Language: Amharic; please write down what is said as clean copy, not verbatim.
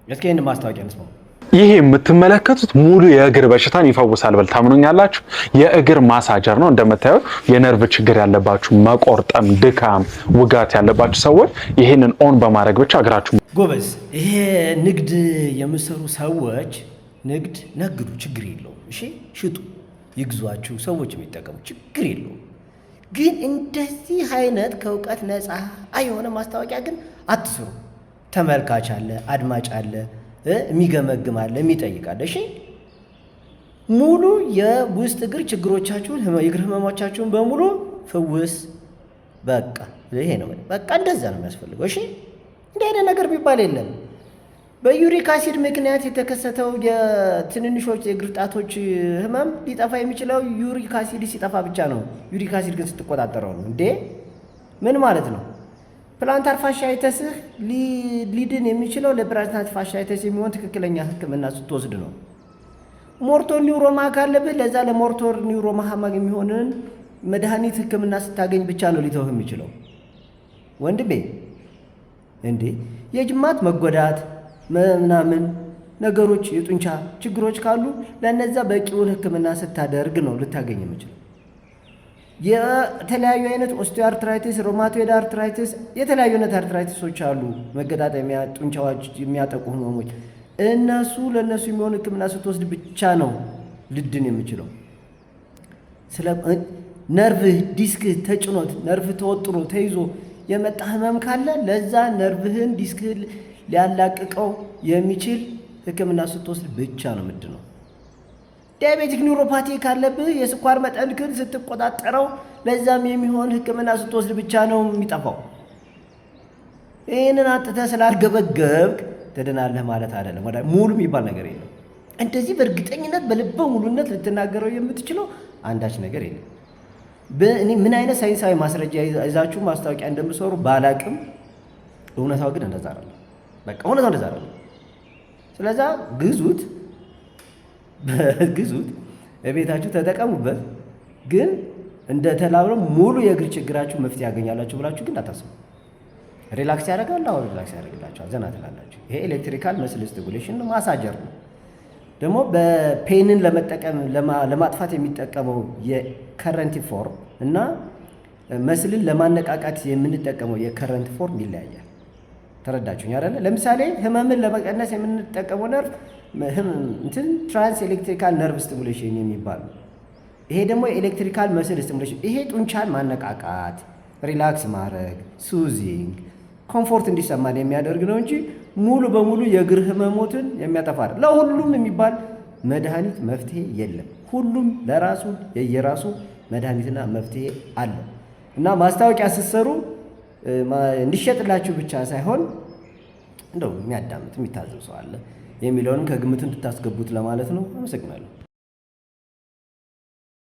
እስኪ ይሄን ማስታወቂያ እንስማው። ይሄ የምትመለከቱት ሙሉ የእግር በሽታን ይፈውሳል ብል ታምኑኛላችሁ? የእግር ማሳጀር ነው። እንደምታዩት የነርቭ ችግር ያለባችሁ፣ መቆርጠም፣ ድካም፣ ውጋት ያለባችሁ ሰዎች ይሄንን ኦን በማድረግ ብቻ እግራችሁ ጎበዝ። ይሄ ንግድ የምሰሩ ሰዎች ንግድ ነግዱ፣ ችግር የለውም። እሺ ሽጡ፣ ይግዟችሁ፣ ሰዎች የሚጠቀሙ ችግር የለውም። ግን እንደዚህ አይነት ከእውቀት ነፃ የሆነ ማስታወቂያ ግን አትስሩ። ተመልካች አለ፣ አድማጭ አለ፣ የሚገመግም አለ፣ የሚጠይቅ አለ። እሺ ሙሉ የውስጥ እግር ችግሮቻችሁን የእግር ህመሞቻችሁን በሙሉ ፍውስ። በቃ ይሄ ነው፣ በቃ እንደዛ ነው የሚያስፈልገው። እሺ እንዲህ አይነት ነገር ቢባል የለም። በዩሪክ አሲድ ምክንያት የተከሰተው የትንንሾች የእግር ጣቶች ህመም ሊጠፋ የሚችለው ዩሪክ አሲድ ሲጠፋ ብቻ ነው። ዩሪክ አሲድ ግን ስትቆጣጠረው ነው። እንዴ ምን ማለት ነው? ፕላንታር ፋሻይተስህ ሊድን የሚችለው ለፕላንታር ፋሻይተስ የሚሆን ትክክለኛ ህክምና ስትወስድ ነው። ሞርቶር ኒውሮማ ካለብህ ለዛ ለሞርቶር ኒውሮማ የሚሆንን መድኃኒት ህክምና ስታገኝ ብቻ ነው ሊተውህ የሚችለው። ወንድሜ እንዴ የጅማት መጎዳት ምናምን ነገሮች የጡንቻ ችግሮች ካሉ ለነዛ በቂውን ህክምና ስታደርግ ነው ልታገኝ የምችለው። የተለያዩ አይነት ኦስቲዮአርትራይቲስ፣ ሮማቶይድ አርትራይቲስ፣ የተለያዩ አይነት አርትራይቲሶች አሉ። መገጣጠሚያ ጡንቻዎች የሚያጠቁ ህመሞች፣ እነሱ ለነሱ የሚሆን ህክምና ስትወስድ ብቻ ነው ልድን የምችለው። ስለ ነርቭህ ዲስክህ ተጭኖት ነርቭ ተወጥሮ ተይዞ የመጣ ህመም ካለ ለዛ ነርቭህን ዲስክህን ሊያላቅቀው የሚችል ህክምና ስትወስድ ብቻ ነው ምድነው። ዲያቤቲክ ኒውሮፓቲ ካለብህ የስኳር መጠንክን ስትቆጣጠረው ለዛም የሚሆን ህክምና ስትወስድ ብቻ ነው የሚጠፋው። ይህንን አጥተህ ስላልገበገብክ ትድናለህ ማለት አይደለም። ሙሉ የሚባል ነገር የለም። እንደዚህ በእርግጠኝነት በልበ ሙሉነት ልትናገረው የምትችለው አንዳች ነገር የለም። እኔ ምን አይነት ሳይንሳዊ ማስረጃ ይዛችሁ ማስታወቂያ እንደምሰሩ ባላቅም እውነታው ግን እንደዛ አይደለም። በቃ እውነታው እንደዛ አይደለም። ስለዛ ግዙት፣ በቤታችሁ ተጠቀሙበት። ግን እንደተላብረው ሙሉ የእግር ችግራችሁ መፍትሄ ያገኛላችሁ ብላችሁ ግን አታስቡ። ሪላክስ ያደርጋል። አሁን ሪላክስ ያደርግላችኋል፣ ዘና ትላላችሁ። ይሄ ኤሌክትሪካል መስል ስቲሙሌሽን ማሳጀር ነው። ደግሞ በፔንን ለማጥፋት የሚጠቀመው የከረንት ፎርም እና መስልን ለማነቃቃት የምንጠቀመው የከረንት ፎርም ይለያያል። ተረዳችሁኝ አይደለ? ለምሳሌ ህመምን ለመቀነስ የምንጠቀመው ነርቭ ትራንስ ኤሌክትሪካል ነርቭ ስቲሙሌሽን የሚባል ነው። ይሄ ደግሞ ኤሌክትሪካል መስል ስቲሙሌሽን፣ ይሄ ጡንቻን ማነቃቃት፣ ሪላክስ ማድረግ፣ ሱዚንግ፣ ኮምፎርት እንዲሰማን የሚያደርግ ነው እንጂ ሙሉ በሙሉ የእግር ህመሞትን የሚያጠፋ አይደለም። ለሁሉም የሚባል መድኃኒት መፍትሄ የለም። ሁሉም ለራሱ የየራሱ መድኃኒትና መፍትሄ አለ እና ማስታወቂያ ስትሰሩ እንዲሸጥላችሁ ብቻ ሳይሆን እንደው የሚያዳምጥ የሚታዘብ ሰው አለ የሚለውንም ከግምት እንድታስገቡት ለማለት ነው። አመሰግናለሁ።